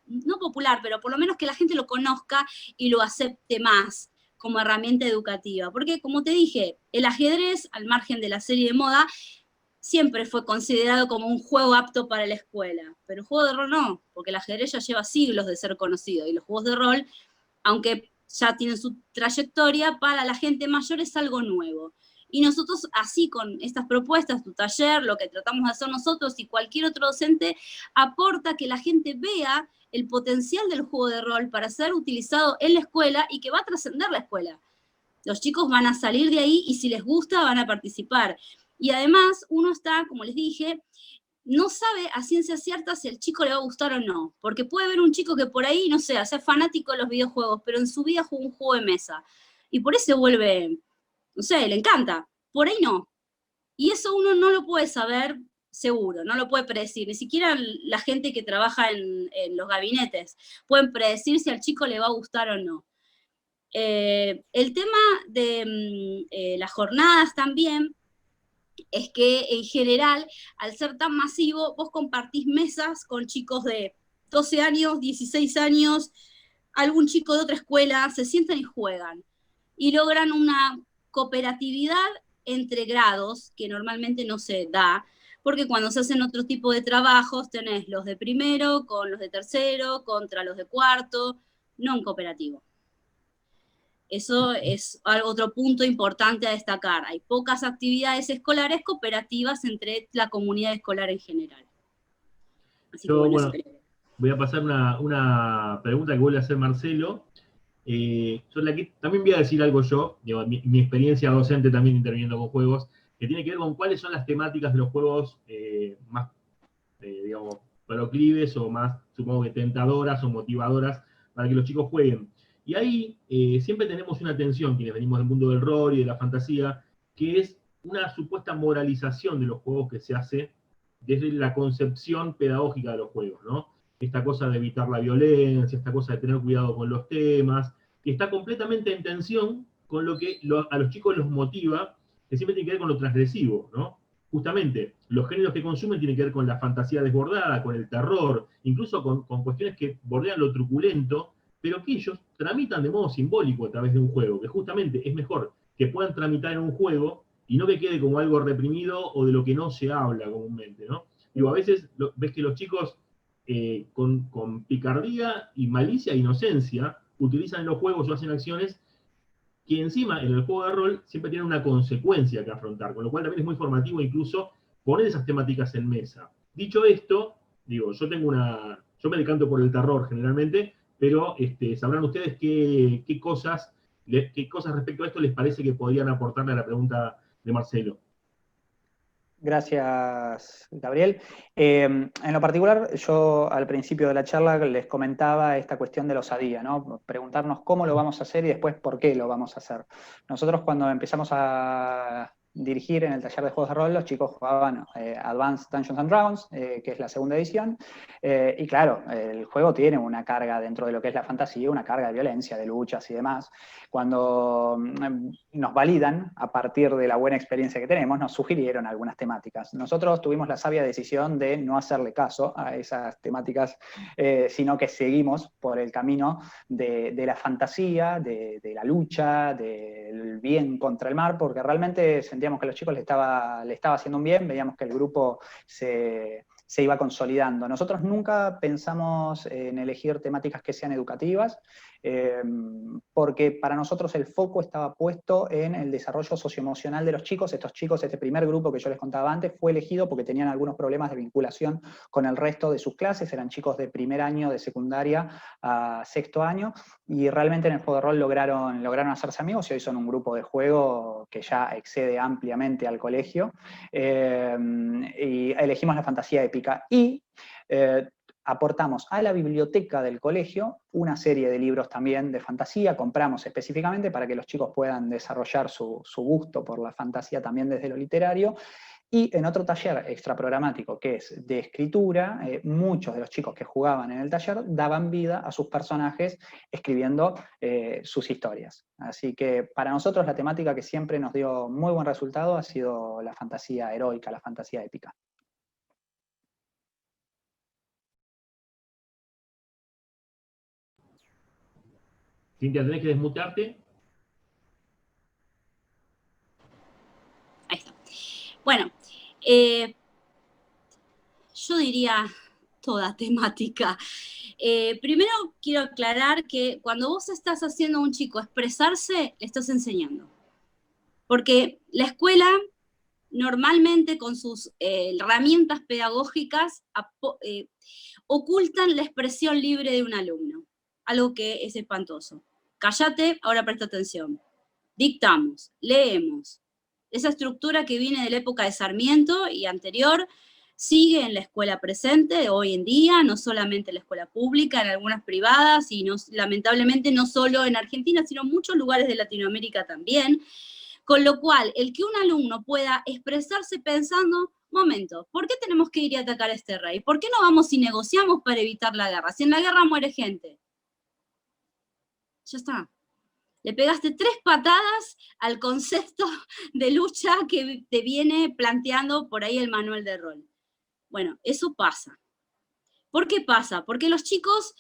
Speaker 2: no popular, pero por lo menos que la gente lo conozca y lo acepte más como herramienta educativa. Porque, como te dije, el ajedrez, al margen de la serie de moda, siempre fue considerado como un juego apto para la escuela. Pero el juego de rol no, porque el ajedrez ya lleva siglos de ser conocido. Y los juegos de rol, aunque ya tienen su trayectoria, para la gente mayor es algo nuevo. Y nosotros así con estas propuestas, tu taller, lo que tratamos de hacer nosotros y cualquier otro docente, aporta que la gente vea el potencial del juego de rol para ser utilizado en la escuela y que va a trascender la escuela. Los chicos van a salir de ahí y si les gusta van a participar. Y además uno está, como les dije, no sabe a ciencia cierta si al chico le va a gustar o no, porque puede haber un chico que por ahí, no sé, sea fanático de los videojuegos, pero en su vida jugó un juego de mesa, y por eso se vuelve, no sé, le encanta, por ahí no. Y eso uno no lo puede saber seguro, no lo puede predecir, ni siquiera la gente que trabaja en los gabinetes pueden predecir si al chico le va a gustar o no. El tema de las jornadas también, es que en general, al ser tan masivo, vos compartís mesas con chicos de 12 años, 16 años, algún chico de otra escuela, se sientan y juegan. Y logran una cooperatividad entre grados, que normalmente no se da, porque cuando se hacen otro tipo de trabajos, tenés los de primero con los de tercero, contra los de cuarto, no en cooperativo. Eso es otro punto importante a destacar. Hay pocas actividades escolares cooperativas entre la comunidad escolar en general. Así
Speaker 1: Yo,
Speaker 2: que
Speaker 1: bueno, voy a pasar una pregunta que vuelve a hacer Marcelo. También voy a decir algo yo, digo, mi experiencia docente también interviniendo con juegos, que tiene que ver con cuáles son las temáticas de los juegos más, digamos, proclives o más, supongo que tentadoras o motivadoras para que los chicos jueguen. Y ahí siempre tenemos una tensión, quienes venimos del mundo del rol y de la fantasía, que es una supuesta moralización de los juegos que se hace desde la concepción pedagógica de los juegos, ¿no? Esta cosa de evitar la violencia, esta cosa de tener cuidado con los temas, que está completamente en tensión con lo que a los chicos los motiva, que siempre tiene que ver con lo transgresivo, ¿no? Justamente, los géneros que consumen tienen que ver con la fantasía desbordada, con el terror, incluso con cuestiones que bordean lo truculento, pero que ellos tramitan de modo simbólico a través de un juego, que justamente es mejor que puedan tramitar en un juego y no que quede como algo reprimido o de lo que no se habla comúnmente, ¿no? Digo, a veces ves que los chicos con picardía y malicia e inocencia utilizan en los juegos o hacen acciones que encima en el juego de rol siempre tienen una consecuencia que afrontar, con lo cual también es muy formativo incluso poner esas temáticas en mesa. Dicho esto, digo, yo me decanto por el terror generalmente, pero sabrán ustedes qué cosas respecto a esto les parece que podrían aportarle a la pregunta de Marcelo.
Speaker 3: Gracias, Gabriel. En lo particular, yo al principio de la charla les comentaba esta cuestión de la osadía, ¿no? Preguntarnos cómo lo vamos a hacer y después por qué lo vamos a hacer. Nosotros cuando empezamos a dirigir en el taller de juegos de rol, los chicos jugaban Advanced Dungeons and Dragons, que es la segunda edición, y claro, el juego tiene una carga dentro de lo que es la fantasía, una carga de violencia, de luchas y demás. Cuando nos validan, a partir de la buena experiencia que tenemos, nos sugirieron algunas temáticas. Nosotros tuvimos la sabia decisión de no hacerle caso a esas temáticas, sino que seguimos por el camino de la fantasía, de la lucha, del bien contra el mal, porque realmente sentíamos que a los chicos le estaba haciendo un bien, veíamos que el grupo se iba consolidando. Nosotros nunca pensamos en elegir temáticas que sean educativas, porque para nosotros el foco estaba puesto en el desarrollo socioemocional de los chicos. Estos chicos, este primer grupo que yo les contaba antes, fue elegido porque tenían algunos problemas de vinculación con el resto de sus clases, eran chicos de primer año de secundaria a sexto año, y realmente en el juego de rol lograron hacerse amigos, y hoy son un grupo de juego que ya excede ampliamente al colegio, y elegimos la fantasía épica, y aportamos a la biblioteca del colegio una serie de libros también de fantasía, compramos específicamente para que los chicos puedan desarrollar su gusto por la fantasía también desde lo literario. Y en otro taller extraprogramático, que es de escritura, muchos de los chicos que jugaban en el taller daban vida a sus personajes escribiendo sus historias. Así que para nosotros la temática que siempre nos dio muy buen resultado ha sido la fantasía heroica, la fantasía épica.
Speaker 1: Cintia, tenés que desmutarte.
Speaker 2: Ahí está. Bueno, yo diría toda temática. Primero quiero aclarar que cuando vos estás haciendo a un chico expresarse, le estás enseñando. Porque la escuela normalmente con sus herramientas pedagógicas ocultan la expresión libre de un alumno. Algo que es espantoso. Cállate, ahora presta atención. Dictamos, leemos. Esa estructura que viene de la época de Sarmiento y anterior sigue en la escuela presente hoy en día, no solamente en la escuela pública, en algunas privadas y no, lamentablemente no solo en Argentina, sino en muchos lugares de Latinoamérica también. Con lo cual, el que un alumno pueda expresarse pensando, momento, ¿por qué tenemos que ir a atacar a este rey? ¿Por qué no vamos y negociamos para evitar la guerra? Si en la guerra muere gente. Ya está. Le pegaste 3 patadas al concepto de lucha que te viene planteando por ahí el manual de rol. Bueno, eso pasa. ¿Por qué pasa? Porque los chicos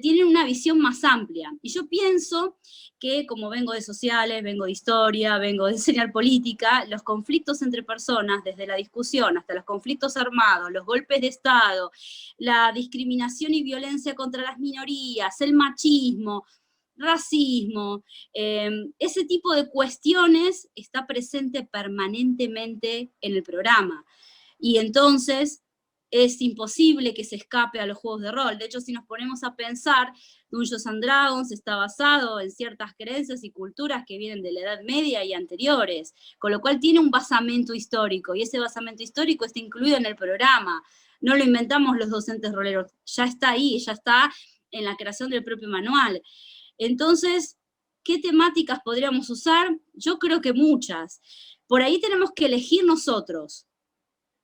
Speaker 2: tienen una visión más amplia. Y yo pienso que, como vengo de sociales, vengo de historia, vengo de enseñar política, los conflictos entre personas, desde la discusión hasta los conflictos armados, los golpes de Estado, la discriminación y violencia contra las minorías, el machismo, racismo, ese tipo de cuestiones está presente permanentemente en el programa. Y entonces es imposible que se escape a los juegos de rol. De hecho, si nos ponemos a pensar, Dungeons and Dragons está basado en ciertas creencias y culturas que vienen de la Edad Media y anteriores, con lo cual tiene un basamento histórico, y ese basamento histórico está incluido en el programa. No lo inventamos los docentes roleros, ya está ahí, ya está en la creación del propio manual. Entonces, ¿qué temáticas podríamos usar? Yo creo que muchas. Por ahí tenemos que elegir nosotros.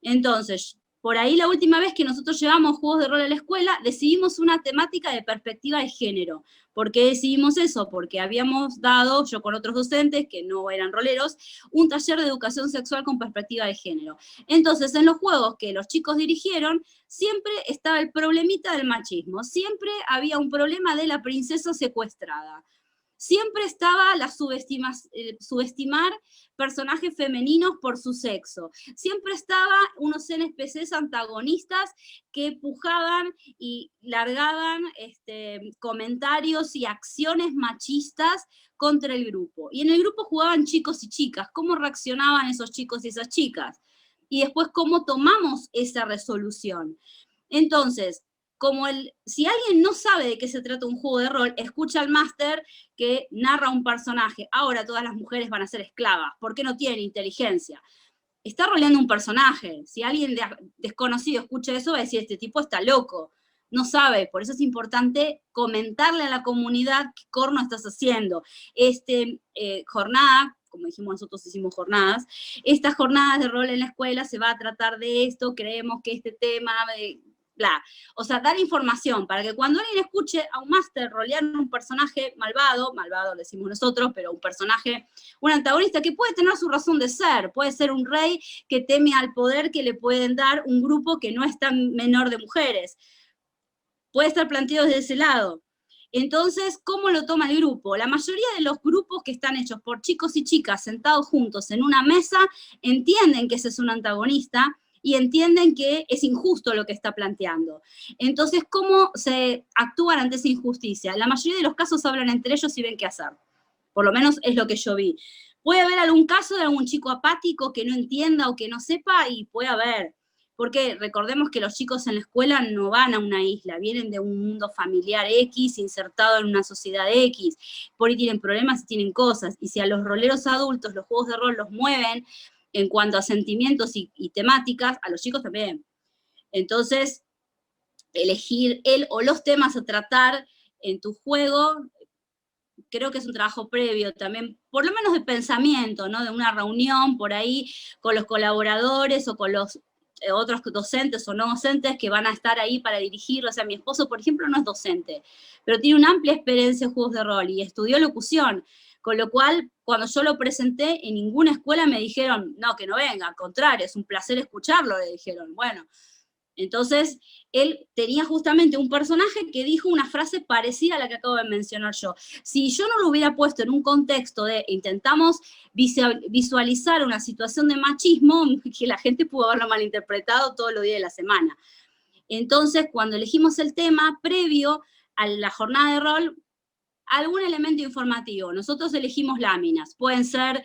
Speaker 2: Entonces, por ahí la última vez que nosotros llevamos juegos de rol a la escuela, decidimos una temática de perspectiva de género. ¿Por qué decidimos eso? Porque habíamos dado, yo con otros docentes que no eran roleros, un taller de educación sexual con perspectiva de género. Entonces, en los juegos que los chicos dirigieron, siempre estaba el problemita del machismo, siempre había un problema de la princesa secuestrada. Siempre estaba la subestimar personajes femeninos por su sexo. Siempre estaba unos NPCs antagonistas que pujaban y largaban comentarios y acciones machistas contra el grupo. Y en el grupo jugaban chicos y chicas. ¿Cómo reaccionaban esos chicos y esas chicas? Y después, ¿cómo tomamos esa resolución? Entonces, si alguien no sabe de qué se trata un juego de rol, escucha al máster que narra un personaje. Ahora todas las mujeres van a ser esclavas. ¿Por qué no tienen inteligencia? Está roleando un personaje. Si alguien desconocido escucha eso, va a decir, este tipo está loco. No sabe. Por eso es importante comentarle a la comunidad qué corno estás haciendo. Jornada como dijimos nosotros hicimos jornadas, estas jornadas de rol en la escuela se va a tratar de esto, creemos que este tema, bla. O sea, dar información para que cuando alguien escuche a un máster rolear un personaje malvado lo decimos nosotros, pero un personaje, un antagonista que puede tener su razón de ser, puede ser un rey que teme al poder que le pueden dar un grupo que no es tan menor de mujeres. Puede estar planteado desde ese lado. Entonces, ¿cómo lo toma el grupo? La mayoría de los grupos que están hechos por chicos y chicas sentados juntos en una mesa entienden que ese es un antagonista y entienden que es injusto lo que está planteando. Entonces, ¿cómo se actúan ante esa injusticia? La mayoría de los casos hablan entre ellos y ven qué hacer. Por lo menos es lo que yo vi. Puede haber algún caso de algún chico apático que no entienda o que no sepa, y puede haber. Porque recordemos que los chicos en la escuela no van a una isla, vienen de un mundo familiar X, insertado en una sociedad X. Por ahí tienen problemas y tienen cosas. Y si a los roleros adultos los juegos de rol los mueven, en cuanto a sentimientos y temáticas, a los chicos también. Entonces, elegir el o los temas a tratar en tu juego, creo que es un trabajo previo también, por lo menos de pensamiento, ¿no? De una reunión por ahí con los colaboradores o con los otros docentes o no docentes que van a estar ahí para dirigir. O sea, mi esposo, por ejemplo, no es docente, pero tiene una amplia experiencia en juegos de rol y estudió locución. Con lo cual, cuando yo lo presenté, en ninguna escuela me dijeron, no, que no venga, al contrario, es un placer escucharlo, le dijeron. Bueno, entonces, él tenía justamente un personaje que dijo una frase parecida a la que acabo de mencionar yo. Si yo no lo hubiera puesto en un contexto de intentamos visualizar una situación de machismo, que la gente pudo haberlo malinterpretado todos los días de la semana. Entonces, cuando elegimos el tema previo a la jornada de rol, algún elemento informativo. Nosotros elegimos láminas. Pueden ser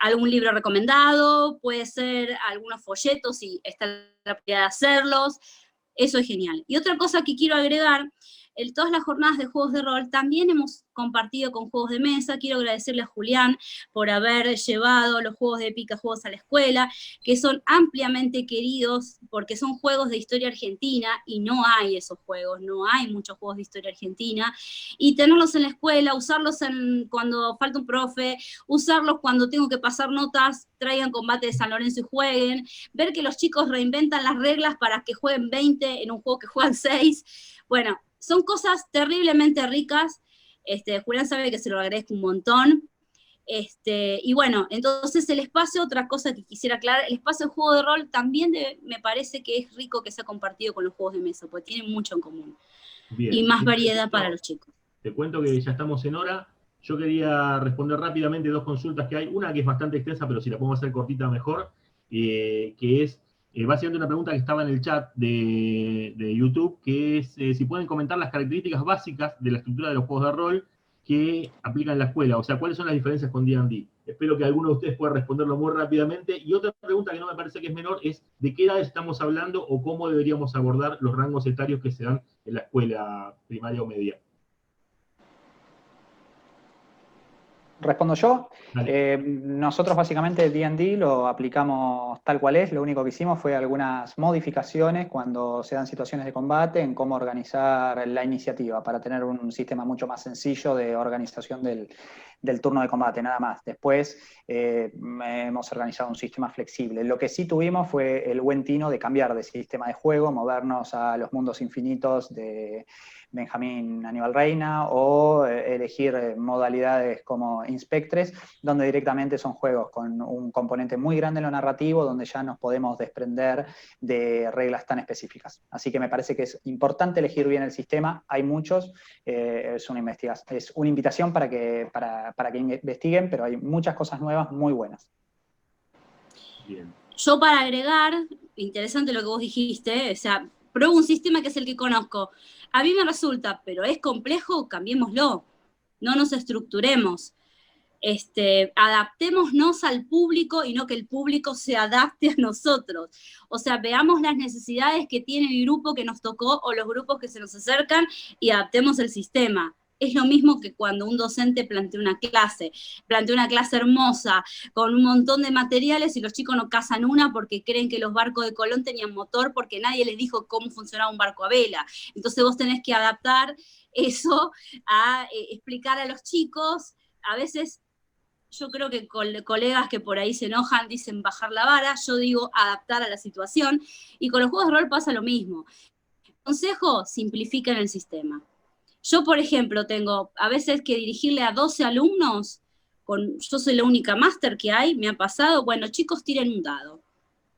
Speaker 2: algún libro recomendado, puede ser algunos folletos si está la posibilidad de hacerlos. Eso es genial. Y otra cosa que quiero agregar, en todas las jornadas de juegos de rol también hemos compartido con juegos de mesa. Quiero agradecerle a Julián por haber llevado los juegos de Pica Juegos a la escuela, que son ampliamente queridos porque son juegos de historia argentina y no hay esos juegos, no hay muchos juegos de historia argentina. Y tenerlos en la escuela, usarlos cuando falta un profe, usarlos cuando tengo que pasar notas, traigan Combate de San Lorenzo y jueguen, ver que los chicos reinventan las reglas para que jueguen 20 en un juego que juegan 6. Bueno, son cosas terriblemente ricas. Julián sabe que se lo agradezco un montón. Y bueno, entonces el espacio, otra cosa que quisiera aclarar, el espacio de juego de rol también me parece que es rico que sea compartido con los juegos de mesa, porque tienen mucho en común. Bien, y más variedad para los chicos.
Speaker 1: Te cuento que ya estamos en hora. Yo quería responder rápidamente 2 consultas que hay. Una que es bastante extensa, pero si la podemos hacer cortita mejor, que es básicamente una pregunta que estaba en el chat de YouTube, que es si pueden comentar las características básicas de la estructura de los juegos de rol que aplican en la escuela, o sea, ¿cuáles son las diferencias con D&D? Espero que alguno de ustedes pueda responderlo muy rápidamente. Y otra pregunta que no me parece que es menor es ¿de qué edades estamos hablando o cómo deberíamos abordar los rangos etarios que se dan en la escuela primaria o media?
Speaker 3: Respondo yo. Nosotros básicamente D&D lo aplicamos tal cual es. Lo único que hicimos fue algunas modificaciones cuando se dan situaciones de combate en cómo organizar la iniciativa para tener un sistema mucho más sencillo de organización del turno de combate, nada más. Después hemos organizado un sistema flexible. Lo que sí tuvimos fue el buen tino de cambiar de sistema de juego, movernos a los mundos infinitos de Benjamín Aníbal Reina, o elegir modalidades como Inspectres, donde directamente son juegos con un componente muy grande en lo narrativo, donde ya nos podemos desprender de reglas tan específicas. Así que me parece que es importante elegir bien el sistema. Hay muchos, es una invitación para que investiguen, pero hay muchas cosas nuevas muy buenas.
Speaker 2: Bien. Yo para agregar, interesante lo que vos dijiste, o sea, pruebo un sistema que es el que conozco. A mí me resulta, pero es complejo, cambiémoslo. No nos estructuremos. Adaptémonos al público y no que el público se adapte a nosotros. O sea, veamos las necesidades que tiene el grupo que nos tocó o los grupos que se nos acercan y adaptemos el sistema. Es lo mismo que cuando un docente plantea una clase hermosa, con un montón de materiales y los chicos no cazan una porque creen que los barcos de Colón tenían motor porque nadie les dijo cómo funcionaba un barco a vela. Entonces vos tenés que adaptar eso a explicar a los chicos. A veces yo creo que colegas que por ahí se enojan dicen bajar la vara, yo digo adaptar a la situación, y con los juegos de rol pasa lo mismo. Consejo, simplifiquen el sistema. Yo, por ejemplo, tengo a veces que dirigirle a 12 alumnos, yo soy la única máster que hay, me ha pasado, bueno, chicos, tiren un dado.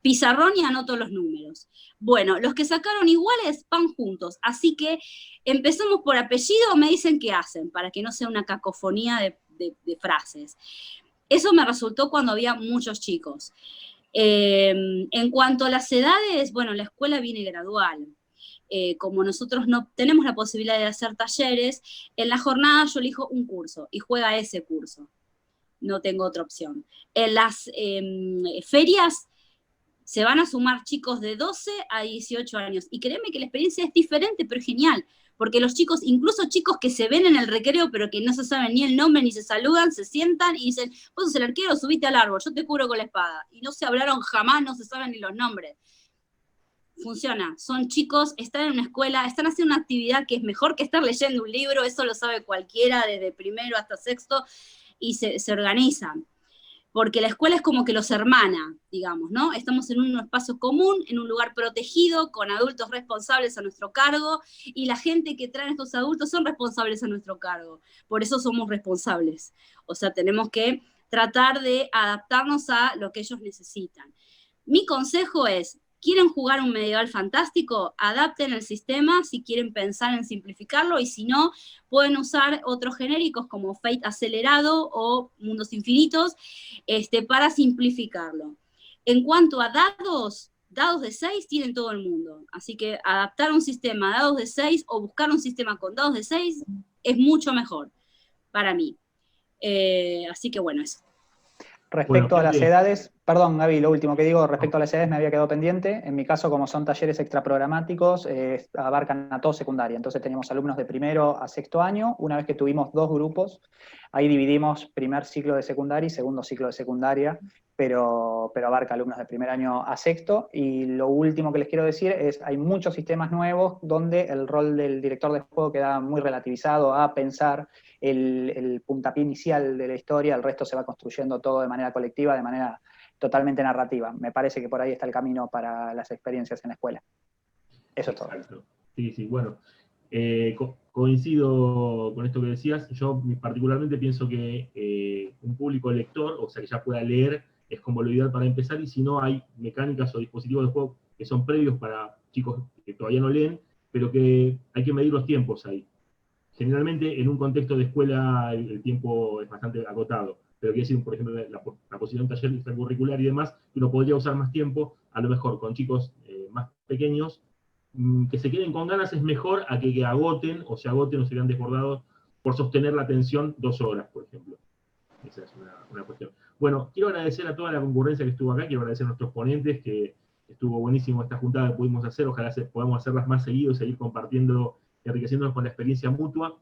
Speaker 2: Pizarrón y anoto los números. Bueno, los que sacaron iguales van juntos, así que empezamos por apellido, me dicen qué hacen, para que no sea una cacofonía de frases. Eso me resultó cuando había muchos chicos. En cuanto a las edades, bueno, la escuela viene gradual. Como nosotros no tenemos la posibilidad de hacer talleres, en la jornada yo elijo un curso y juega ese curso. No tengo otra opción. En las ferias se van a sumar chicos de 12 a 18 años. Y créeme que la experiencia es diferente, pero genial. Porque los chicos, incluso chicos que se ven en el recreo, pero que no se saben ni el nombre, ni se saludan, se sientan y dicen, vos sos el arquero, subite al árbol, yo te cubro con la espada. Y no se hablaron jamás, no se saben ni los nombres. Funciona. Son chicos, están en una escuela, están haciendo una actividad que es mejor que estar leyendo un libro, eso lo sabe cualquiera, desde primero hasta sexto, y se organizan. Porque la escuela es como que los hermana, digamos, ¿no? Estamos en un espacio común, en un lugar protegido, con adultos responsables a nuestro cargo, y la gente que traen estos adultos son responsables a nuestro cargo. Por eso somos responsables. O sea, tenemos que tratar de adaptarnos a lo que ellos necesitan. Mi consejo es, ¿quieren jugar un medieval fantástico? Adapten el sistema si quieren pensar en simplificarlo, y si no, pueden usar otros genéricos como Fate acelerado o Mundos Infinitos para simplificarlo. En cuanto a dados de 6 tienen todo el mundo. Así que adaptar un sistema a dados de 6 o buscar un sistema con dados de 6 es mucho mejor para mí. Así que bueno, eso.
Speaker 3: Respecto a las edades, perdón Gaby, lo último que digo, respecto a las edades me había quedado pendiente. En mi caso, como son talleres extraprogramáticos, abarcan a todo secundaria. Entonces teníamos alumnos de primero a sexto año. Una vez que tuvimos 2 grupos, ahí dividimos primer ciclo de secundaria y segundo ciclo de secundaria, pero abarca alumnos de primer año a sexto. Y lo último que les quiero decir es, hay muchos sistemas nuevos donde el rol del director de juego queda muy relativizado a pensar el puntapié inicial de la historia, el resto se va construyendo todo de manera colectiva, de manera totalmente narrativa. Me parece que por ahí está el camino para las experiencias en la escuela. Eso es todo.
Speaker 1: Exacto. Sí, sí, bueno. Coincido con esto que decías. Yo particularmente pienso que un público lector, o sea, que ya pueda leer, es como lo ideal para empezar, y si no, hay mecánicas o dispositivos de juego que son previos para chicos que todavía no leen, pero que hay que medir los tiempos ahí. Generalmente, en un contexto de escuela, el tiempo es bastante agotado, pero quiere decir, por ejemplo, la posibilidad de un taller extracurricular y demás, uno podría usar más tiempo, a lo mejor con chicos más pequeños, que se queden con ganas es mejor a que agoten o se quedan desbordados por sostener la atención 2 horas, por ejemplo. Esa es una cuestión. Bueno, quiero agradecer a toda la concurrencia que estuvo acá, quiero agradecer a nuestros ponentes, que estuvo buenísimo esta juntada que pudimos hacer, ojalá podamos hacerlas más seguido, seguir compartiendo, enriqueciéndonos con la experiencia mutua.